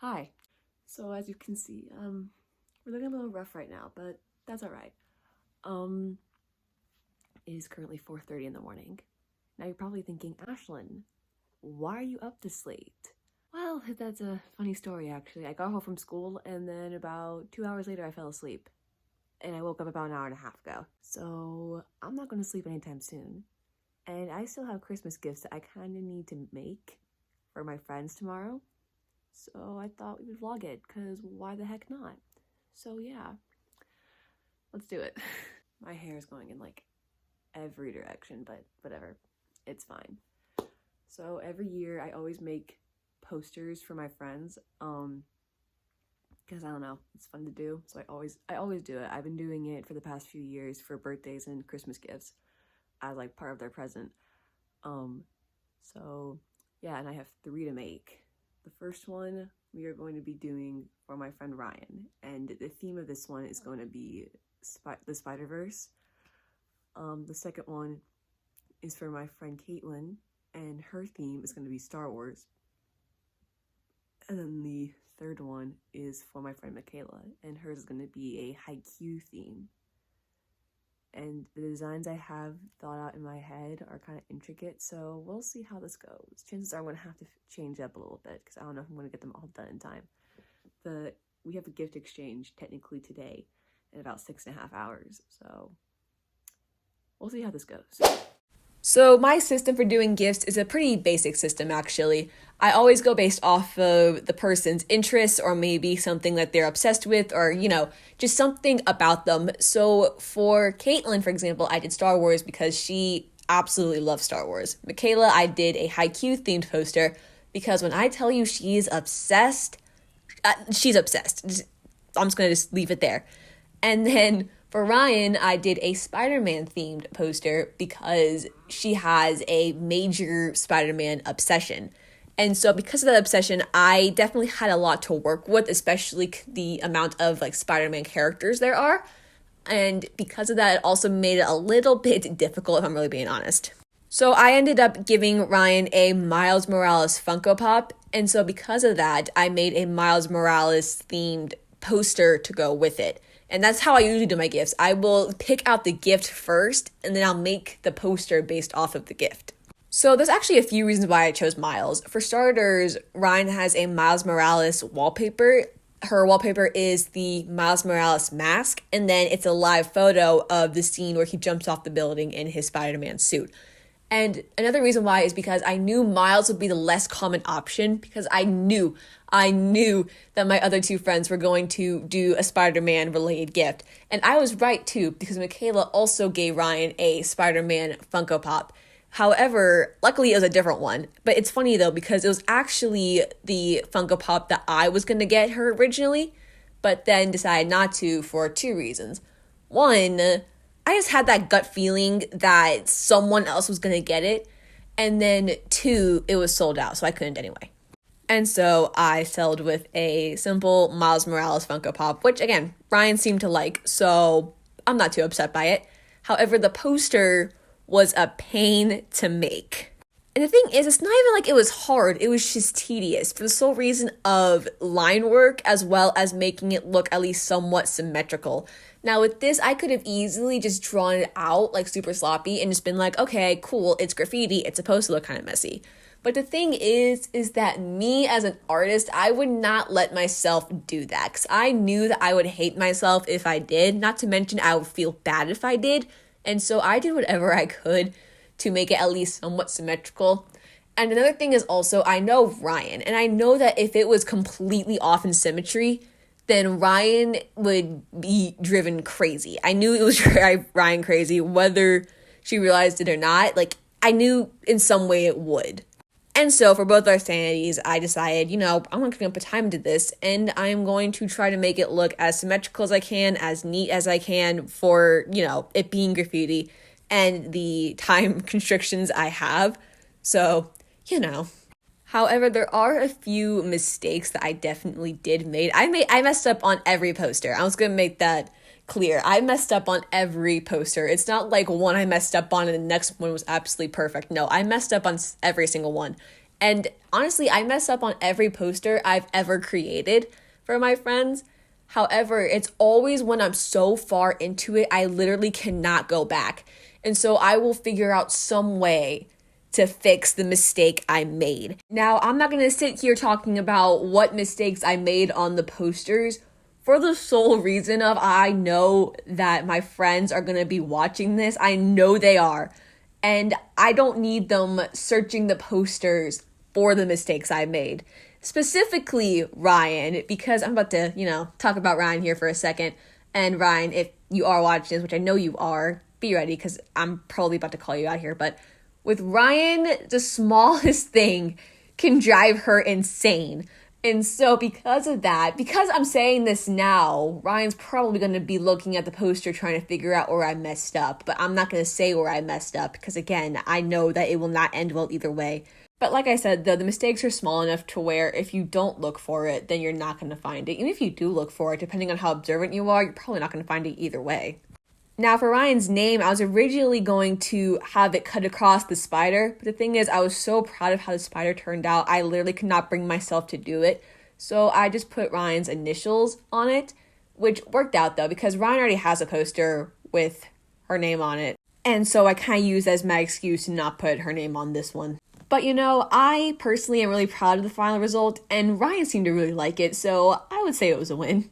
Hi. So as you can see, we're looking a little rough right now, but that's all right. It is currently 4:30 in the morning. Now you're probably thinking, Ashlyn, why are you up this late? Well, that's a funny story actually. I got home from school and then about 2 hours later I fell asleep. And I woke up about an hour and a half ago. So I'm not gonna sleep anytime soon. And I still have Christmas gifts that I kinda need to make for my friends tomorrow. So I thought we would vlog it, because why the heck not? So yeah, let's do it. My hair is going in like every direction, but whatever, it's fine. So every year I always make posters for my friends, because I don't know, it's fun to do. So I always do it. I've been doing it for the past few years for birthdays and Christmas gifts as like part of their present. So yeah, and I have 3 to make. The first one we are going to be doing for my friend Ryan, and the theme of this one is going to be the Spider-Verse. The second one is for my friend Kaitlyn, and her theme is going to be Star Wars. And then the third one is for my friend Michaela, and hers is going to be a haiku theme. And the designs I have thought out in my head are kind of intricate, so we'll see how this goes. Chances are I'm going to have to change up a little bit, because I don't know if I'm going to get them all done in time. We have a gift exchange technically today in about 6.5 hours, so we'll see how this goes. So my system for doing gifts is a pretty basic system, actually. I always go based off of the person's interests or maybe something that they're obsessed with or, just something about them. So for Kaitlyn, for example, I did Star Wars because she absolutely loves Star Wars. Michaela, I did a haiku themed poster because when I tell you she's obsessed, she's obsessed. I'm just going to leave it there. And then for Ryan, I did a Spider-Man themed poster because she has a major Spider-Man obsession. And so because of that obsession, I definitely had a lot to work with, especially the amount of Spider-Man characters there are. And because of that, it also made it a little bit difficult, if I'm really being honest. So I ended up giving Ryan a Miles Morales Funko Pop. And so because of that, I made a Miles Morales themed poster to go with it. And that's how I usually do my gifts. I will pick out the gift first, and then I'll make the poster based off of the gift. So there's actually a few reasons why I chose Miles. For starters, Ryan has a Miles Morales wallpaper. Her wallpaper is the Miles Morales mask, and then it's a live photo of the scene where he jumps off the building in his Spider-Man suit. And another reason why is because I knew Miles would be the less common option because I knew that my other 2 friends were going to do a Spider-Man related gift. And I was right too, because Michaela also gave Ryan a Spider-Man Funko Pop. However, luckily it was a different one. But it's funny though, because it was actually the Funko Pop that I was going to get her originally, but then decided not to for 2 reasons. One, I just had that gut feeling that someone else was going to get it. And then 2, it was sold out, so I couldn't anyway. And so I settled with a simple Miles Morales Funko Pop, which again, Ryan seemed to like, so I'm not too upset by it. However, the poster was a pain to make. And the thing is, it's not even like it was hard, it was just tedious for the sole reason of line work as well as making it look at least somewhat symmetrical. Now with this, I could have easily just drawn it out like super sloppy and just been like, okay, cool, it's graffiti, it's supposed to look kind of messy. But the thing is that me as an artist, I would not let myself do that because I knew that I would hate myself if I did, not to mention I would feel bad if I did. And so I did whatever I could to make it at least somewhat symmetrical. And another thing is also, I know Ryan, and I know that if it was completely off in symmetry, then Ryan would be driven crazy. I knew it was drive Ryan crazy, whether she realized it or not. I knew in some way it would. And so for both our sanities, I decided, I'm not going to put time into this, and I'm going to try to make it look as symmetrical as I can, as neat as I can for, it being graffiti and the time constrictions I have. So, However, there are a few mistakes that I definitely did make. I messed up on every poster. I was going to make that clear. I messed up on every poster. It's not like one I messed up on and the next one was absolutely perfect. No, I messed up on every single one. And honestly, I mess up on every poster I've ever created for my friends. However, it's always when I'm so far into it, I literally cannot go back. And so I will figure out some way to fix the mistake I made. Now, I'm not going to sit here talking about what mistakes I made on the posters for the sole reason of I know that my friends are going to be watching this. I know they are. And I don't need them searching the posters for the mistakes I made. Specifically, Ryan, because I'm about to, talk about Ryan here for a second. And Ryan, if you are watching this, which I know you are, be ready because I'm probably about to call you out here. But with Ryan, the smallest thing can drive her insane. And so because of that, because I'm saying this now, Ryan's probably going to be looking at the poster trying to figure out where I messed up. But I'm not going to say where I messed up because, again, I know that it will not end well either way. But like I said, though, the mistakes are small enough to where if you don't look for it, then you're not going to find it. Even if you do look for it, depending on how observant you are, you're probably not going to find it either way. Now, for Ryan's name, I was originally going to have it cut across the spider, but the thing is, I was so proud of how the spider turned out, I literally could not bring myself to do it. So I just put Ryan's initials on it, which worked out, though, because Ryan already has a poster with her name on it. And so I kind of used as my excuse to not put her name on this one. But, I personally am really proud of the final result, and Ryan seemed to really like it, so I would say it was a win.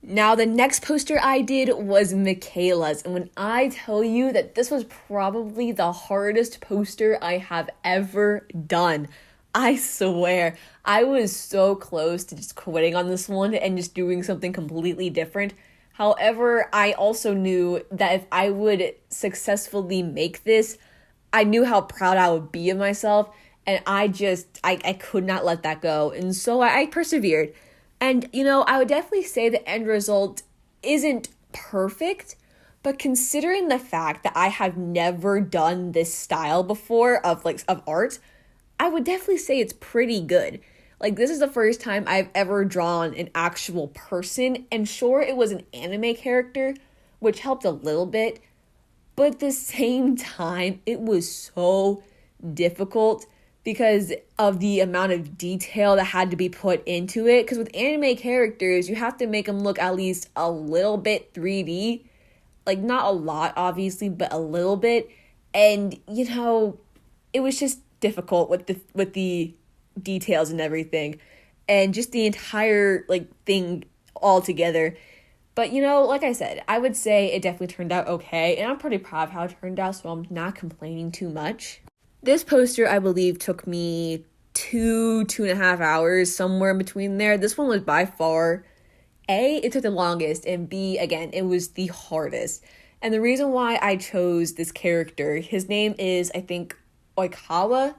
Now, the next poster I did was Michaela's, and when I tell you that this was probably the hardest poster I have ever done, I swear, I was so close to just quitting on this one and just doing something completely different. However, I also knew that if I would successfully make this, I knew how proud I would be of myself, and I could not let that go, and so I persevered. And, I would definitely say the end result isn't perfect, but considering the fact that I have never done this style before of art, I would definitely say it's pretty good. This is the first time I've ever drawn an actual person, and sure, it was an anime character, which helped a little bit, but at the same time, it was so difficult because of the amount of detail that had to be put into it. Because with anime characters, you have to make them look at least a little bit 3D. Not a lot, obviously, but a little bit. And, it was just difficult with the details and everything. And just the entire, thing all together. But, like I said, I would say it definitely turned out okay. And I'm pretty proud of how it turned out, so I'm not complaining too much. This poster, I believe, took me 2.5 hours, somewhere in between there. This one was by far, A, it took the longest, and B, again, it was the hardest. And the reason why I chose this character, his name is, I think, Oikawa,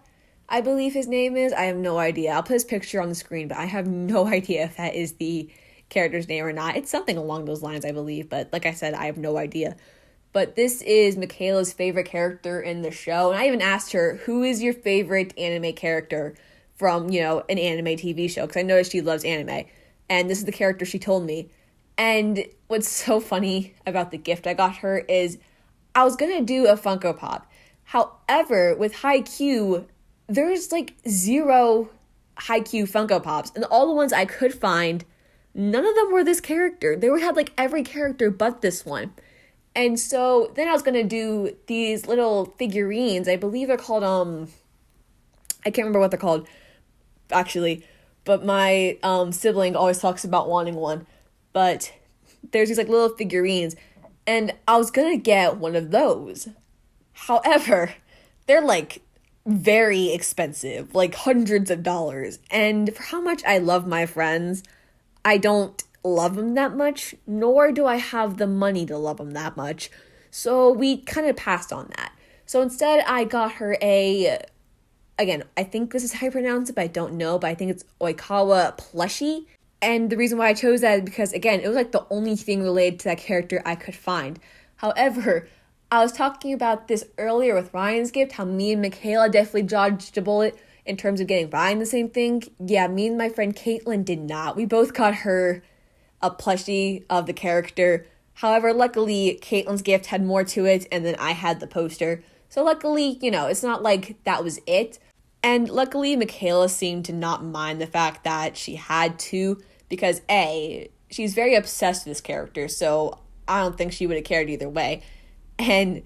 I believe his name is. I have no idea. I'll put his picture on the screen, but I have no idea if that is the character's name or not. It's something along those lines, I believe, but like I said, I have no idea. But this is Michaela's favorite character in the show. And I even asked her, who is your favorite anime character from, an anime TV show? Because I noticed she loves anime. And this is the character she told me. And what's so funny about the gift I got her is I was going to do a Funko Pop. However, with Haikyuu, there's 0 Haikyuu Funko Pops. And all the ones I could find, none of them were this character. They had every character but this one. And so then I was going to do these little figurines. I believe they're called, I can't remember what they're called, actually. But my sibling always talks about wanting one. But there's these little figurines. And I was going to get one of those. However, they're very expensive, hundreds of dollars. And for how much I love my friends, I don't love them that much, nor do I have the money to love them that much. So we kind of passed on that. So instead, I got her again, I think this is how you pronounce it, but I don't know, but I think it's Oikawa plushie. And the reason why I chose that is because, again, it was the only thing related to that character I could find. However, I was talking about this earlier with Ryan's gift, how me and Michaela definitely dodged a bullet in terms of getting Ryan the same thing. Yeah, me and my friend Kaitlyn did not. We both got her a plushie of the character. However, luckily, Kaitlyn's gift had more to it, and then I had the poster. So luckily, it's not that was it. And luckily, Michaela seemed to not mind the fact that she had to, because A, she's very obsessed with this character, so I don't think she would have cared either way. And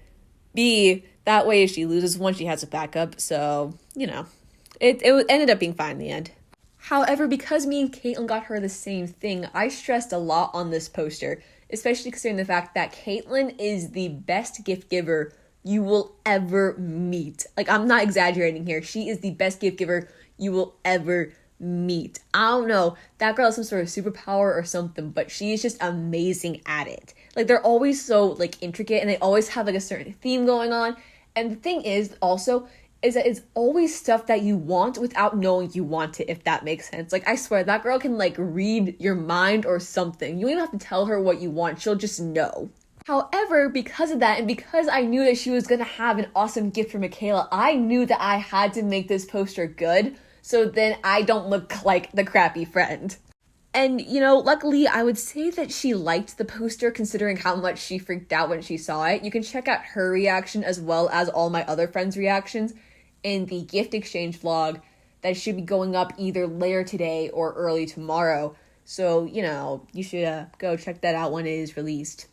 B, that way if she loses one, she has a backup, so, it ended up being fine in the end. However, because me and Kaitlyn got her the same thing, I stressed a lot on this poster, especially considering the fact that Kaitlyn is the best gift giver you will ever meet. Like, I'm not exaggerating here. She is the best gift giver you will ever meet. I don't know. That girl has some sort of superpower or something, but she is just amazing at it. Like, they're always so, like, intricate, and they always have, like, a certain theme going on. And the thing is, also, is that it's always stuff that you want without knowing you want it, if that makes sense. Like, I swear, that girl can, like, read your mind or something. You don't even have to tell her what you want. She'll just know. However, because of that, and because I knew that she was going to have an awesome gift for Michaela, I knew that I had to make this poster good, so then I don't look like the crappy friend. And, luckily, I would say that she liked the poster considering how much she freaked out when she saw it. You can check out her reaction as well as all my other friends' reactions in the gift exchange vlog that should be going up either later today or early tomorrow. So, you should go check that out when it is released.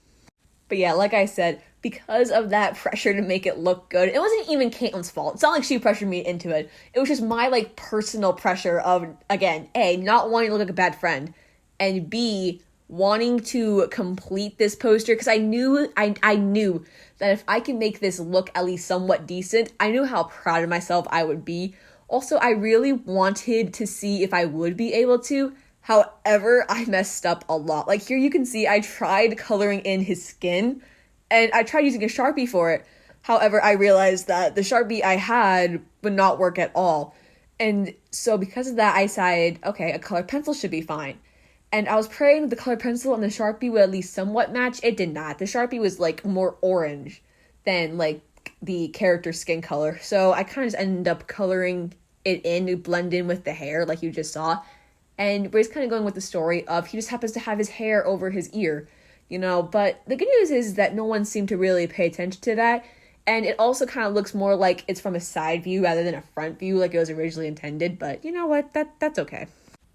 But yeah, like I said, because of that pressure to make it look good, it wasn't even Kaitlyn's fault. It's not like she pressured me into it. It was just my, like, personal pressure of, again, A, not wanting to look like a bad friend, and B, wanting to complete this poster, because I knew that if I could make this look at least somewhat decent, I knew how proud of myself I would be. Also, I really wanted to see if I would be able to. However, I messed up a lot. Like, here you can see I tried coloring in his skin, and I tried using a Sharpie for it. However, I realized that the Sharpie I had would not work at all. And so because of that, I decided, okay, a colored pencil should be fine. And I was praying the colored pencil and the Sharpie would at least somewhat match. It did not. The Sharpie was, like, more orange than, like, the character's skin color. So I kind of just ended up coloring it in to blend in with the hair, like you just saw. And we're just kind of going with the story of he just happens to have his hair over his ear, But the good news is that no one seemed to really pay attention to that. And it also kind of looks more like it's from a side view rather than a front view like it was originally intended. But you know what? That's okay.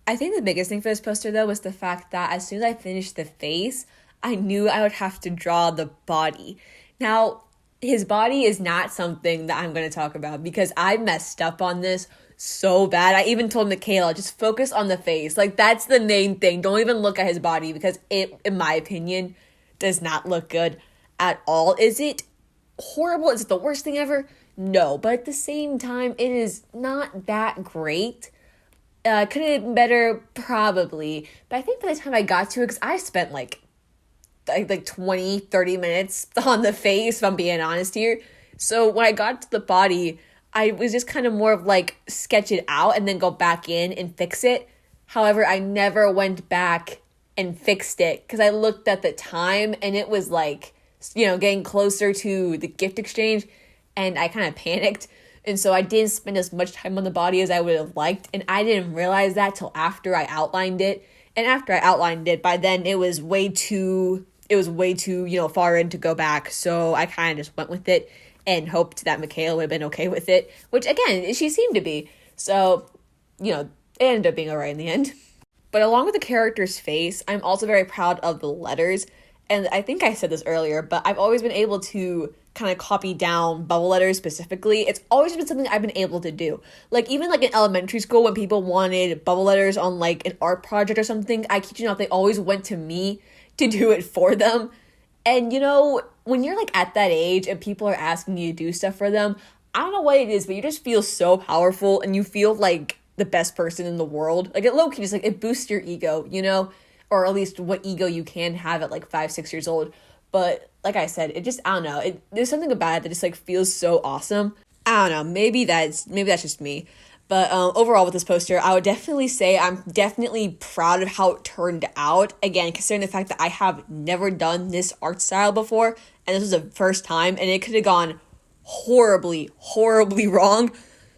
I think the biggest thing for this poster, though, was the fact that as soon as I finished the face, I knew I would have to draw the body. Now, his body is not something that I'm going to talk about because I messed up on this so bad. I even told Michaela, just focus on the face. Like, that's the main thing. Don't even look at his body because it, in my opinion, does not look good at all. Is it horrible? Is it the worst thing ever? No, but at the same time, it is not that great. Could it have been better? Probably. But I think by the time I got to it, because I spent like 20, 30 minutes on the face, if I'm being honest here. So when I got to the body, I was just kind of more of like sketch it out and then go back in and fix it. However, I never went back and fixed it because I looked at the time and it was like, getting closer to the gift exchange and I kind of panicked. And so I didn't spend as much time on the body as I would have liked. And I didn't realize that till after I outlined it. And after I outlined it, by then it was way too, far in to go back. So I kind of just went with it and hoped that Michaela would have been okay with it, which again, she seemed to be. So, it ended up being all right in the end. But along with the character's face, I'm also very proud of the letters. And I think I said this earlier, but I've always been able to kind of copy down bubble letters specifically. It's always been something I've been able to do. Like, even like in elementary school when people wanted bubble letters on like an art project or something, I kid you not, they always went to me to do it for them. And when you're like at that age and people are asking you to do stuff for them, I don't know what it is, but you just feel so powerful and you feel like the best person in the world. Like, it low-key just like it boosts your ego, or at least what ego you can have at like 5-6 years old. But like I said, it just, I don't know, there's something about it that just like feels so awesome. I don't know, maybe that's just me. But overall with this poster, I would definitely say I'm definitely proud of how it turned out. Again, considering the fact that I have never done this art style before, and this was the first time, and it could have gone horribly, horribly wrong.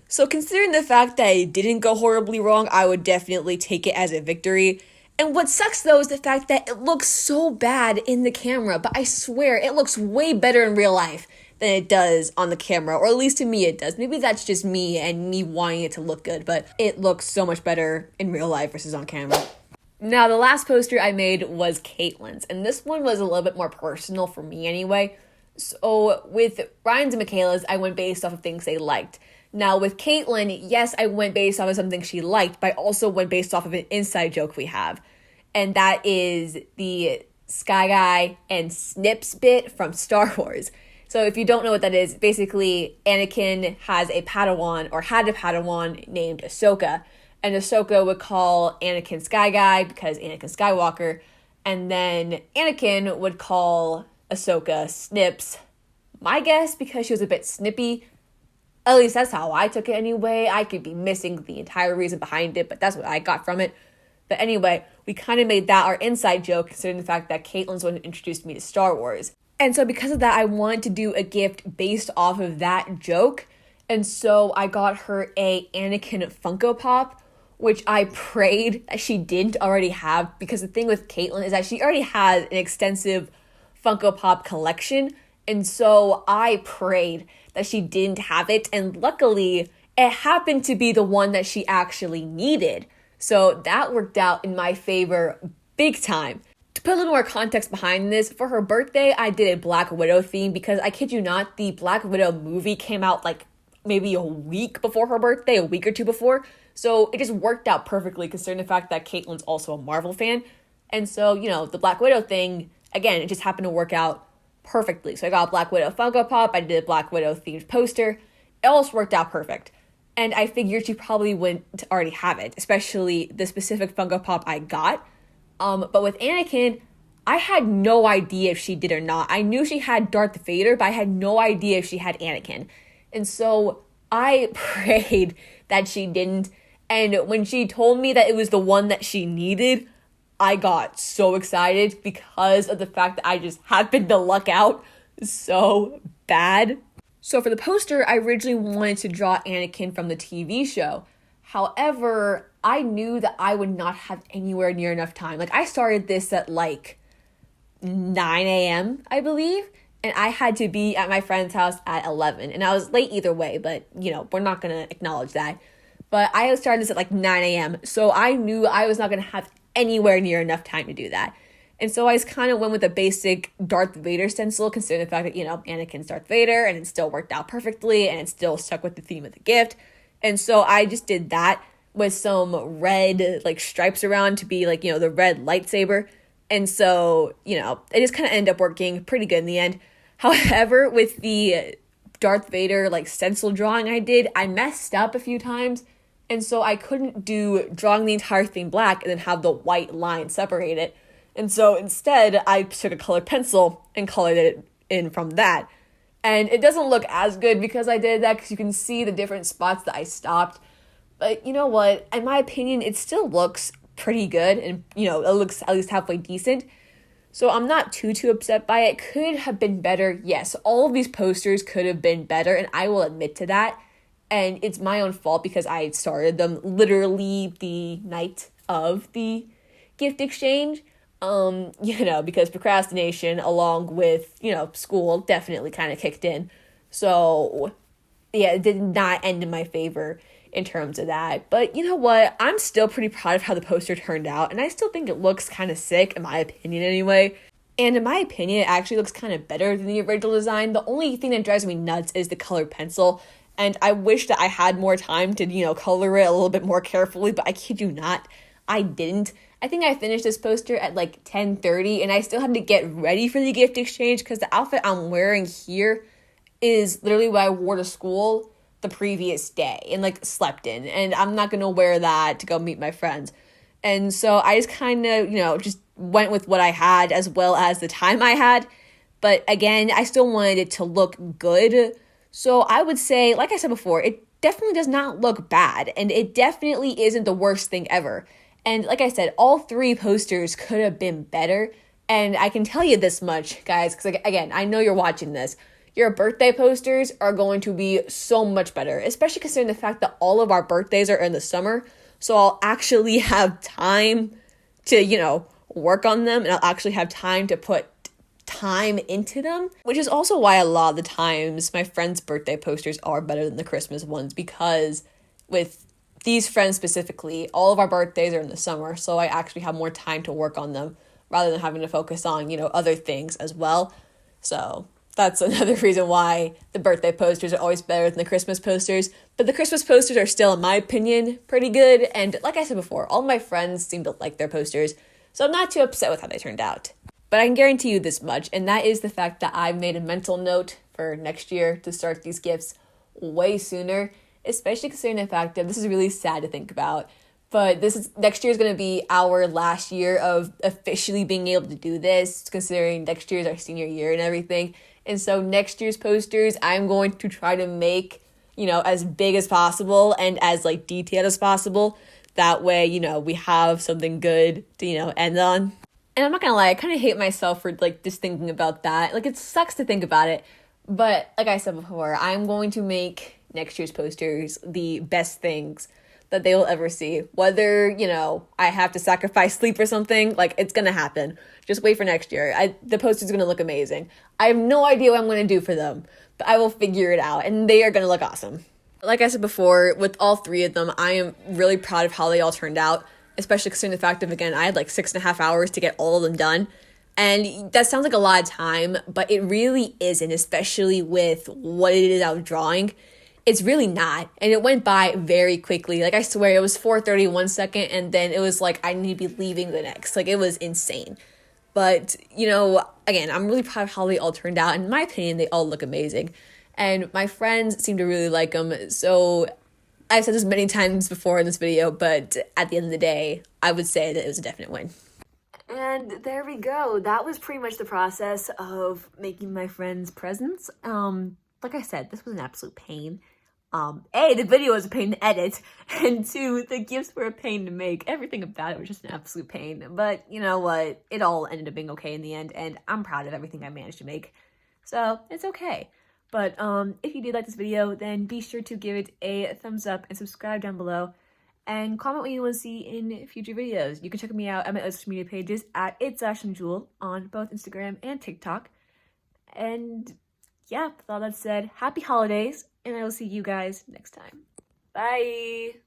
So considering the fact that it didn't go horribly wrong, I would definitely take it as a victory. And what sucks, though, is the fact that it looks so bad in the camera, but I swear it looks way better in real life. than it does on the camera, or at least to me it does. Maybe that's just me and me wanting it to look good, but it looks so much better in real life versus on camera. Now, the last poster I made was Kaitlyn's, and this one was a little bit more personal for me anyway. So with Ryan's and Michaela's, I went based off of things they liked. Now with Kaitlyn, yes, I went based off of something she liked, but I also went based off of an inside joke we have. And that is the Sky Guy and Snips bit from Star Wars. So if you don't know what that is, basically Anakin has a Padawan, or had a Padawan named Ahsoka. And Ahsoka would call Anakin Sky Guy because Anakin Skywalker. And then Anakin would call Ahsoka Snips, my guess, because she was a bit snippy. At least that's how I took it anyway. I could be missing the entire reason behind it, but that's what I got from it. But anyway, we kind of made that our inside joke, considering the fact that Kaitlyn's one who introduced me to Star Wars. And so because of that, I wanted to do a gift based off of that joke. And so I got her a Anakin Funko Pop, which I prayed that she didn't already have, because the thing with Kaitlyn is that she already has an extensive Funko Pop collection. And so I prayed that she didn't have it. And luckily, it happened to be the one that she actually needed. So that worked out in my favor big time. To put a little more context behind this, for her birthday, I did a Black Widow theme because I kid you not, the Black Widow movie came out like maybe a week before her birthday, a week or two before. So it just worked out perfectly considering the fact that Kaitlyn's also a Marvel fan. And so, you know, the Black Widow thing, again, it just happened to work out perfectly. So I got a Black Widow Funko Pop, I did a Black Widow themed poster. It all worked out perfect. And I figured she probably wouldn't already have it, especially the specific Funko Pop I got. But with Anakin, I had no idea if she did or not. I knew she had Darth Vader, but I had no idea if she had Anakin. And so I prayed that she didn't. And when she told me that it was the one that she needed, I got so excited because of the fact that I just happened to luck out so bad. So for the poster, I originally wanted to draw Anakin from the TV show. However, I knew that I would not have anywhere near enough time. Like, I started this at like 9 a.m., I believe, and I had to be at my friend's house at 11. And I was late either way, but, you know, we're not going to acknowledge that. But I started this at like 9 a.m., so I knew I was not going to have anywhere near enough time to do that. And so I just kind of went with a basic Darth Vader stencil, considering the fact that, you know, Anakin's Darth Vader, and it still worked out perfectly, and it still stuck with the theme of the gift. And so I just did that with some red, like, stripes around to be, like, you know, the red lightsaber. And so, you know, it just kind of ended up working pretty good in the end. However, with the Darth Vader, like, stencil drawing I did, I messed up a few times. And so I couldn't do drawing the entire thing black and then have the white line separate it. And so instead, I took a colored pencil and colored it in from that. And it doesn't look as good because I did that, because you can see the different spots that I stopped. But you know what? In my opinion, it still looks pretty good. And, you know, it looks at least halfway decent. So I'm not too upset by it. Could have been better. Yes, all of these posters could have been better. And I will admit to that. And it's my own fault because I started them literally the night of the gift exchange. You know, because procrastination along with, you know, school definitely kind of kicked in. So, yeah, it did not end in my favor in terms of that. But you know what? I'm still pretty proud of how the poster turned out, and I still think it looks kind of sick, in my opinion anyway. And in my opinion, it actually looks kind of better than the original design. The only thing that drives me nuts is the colored pencil. And I wish that I had more time to, you know, color it a little bit more carefully, but I kid you not, I didn't. I think I finished this poster at like 10:30, and I still had to get ready for the gift exchange because the outfit I'm wearing here is literally what I wore to school the previous day and like slept in, and I'm not going to wear that to go meet my friends. And so I just kind of, you know, just went with what I had as well as the time I had. But again, I still wanted it to look good. So I would say, like I said before, it definitely does not look bad, and it definitely isn't the worst thing ever. And like I said, all three posters could have been better. And I can tell you this much, guys, because again, I know you're watching this. Your birthday posters are going to be so much better, especially considering the fact that all of our birthdays are in the summer. So I'll actually have time to, you know, work on them, and I'll actually have time to put time into them, which is also why a lot of the times my friends' birthday posters are better than the Christmas ones, because with these friends specifically, all of our birthdays are in the summer, so I actually have more time to work on them rather than having to focus on, other things as well. So that's another reason why the birthday posters are always better than the Christmas posters. But the Christmas posters are still, in my opinion, pretty good. And like I said before, all my friends seem to like their posters, so I'm not too upset with how they turned out. But I can guarantee you this much, and that is the fact that I've made a mental note for next year to start these gifts way sooner, especially considering the fact that this is really sad to think about. But next year is going to be our last year of officially being able to do this, considering next year is our senior year and everything. And so next year's posters, I'm going to try to make, as big as possible and as detailed as possible. That way, we have something good to, end on. And I'm not gonna lie, I kind of hate myself for just thinking about that. It sucks to think about it. But like I said before, I'm going to make next year's posters the best things that they will ever see. Whether, I have to sacrifice sleep or something, it's gonna happen. Just wait for next year. The poster's gonna look amazing. I have no idea what I'm gonna do for them, but I will figure it out, and they are gonna look awesome. Like I said before, with all three of them, I am really proud of how they all turned out, especially considering the fact of, again, I had 6.5 hours to get all of them done. And that sounds like a lot of time, but it really isn't, especially with what it is I was drawing. It's really not. And it went by very quickly. I swear, it was 4:30 one second, and then it was I need to be leaving the next. It was insane. But, again, I'm really proud of how they all turned out. In my opinion, they all look amazing. And my friends seem to really like them. So I've said this many times before in this video, but at the end of the day, I would say that it was a definite win. And there we go. That was pretty much the process of making my friends presents. Like I said, this was an absolute pain. A, the video was a pain to edit, and 2, the gifts were a pain to make. Everything about it was just an absolute pain. But you know what? It all ended up being okay in the end, and I'm proud of everything I managed to make. So it's okay. But if you did like this video, then be sure to give it a thumbs up and subscribe down below. And comment what you want to see in future videos. You can check me out at my other social media pages at its_jewel on both Instagram and TikTok. And yeah, with all that said, happy holidays, and I will see you guys next time. Bye!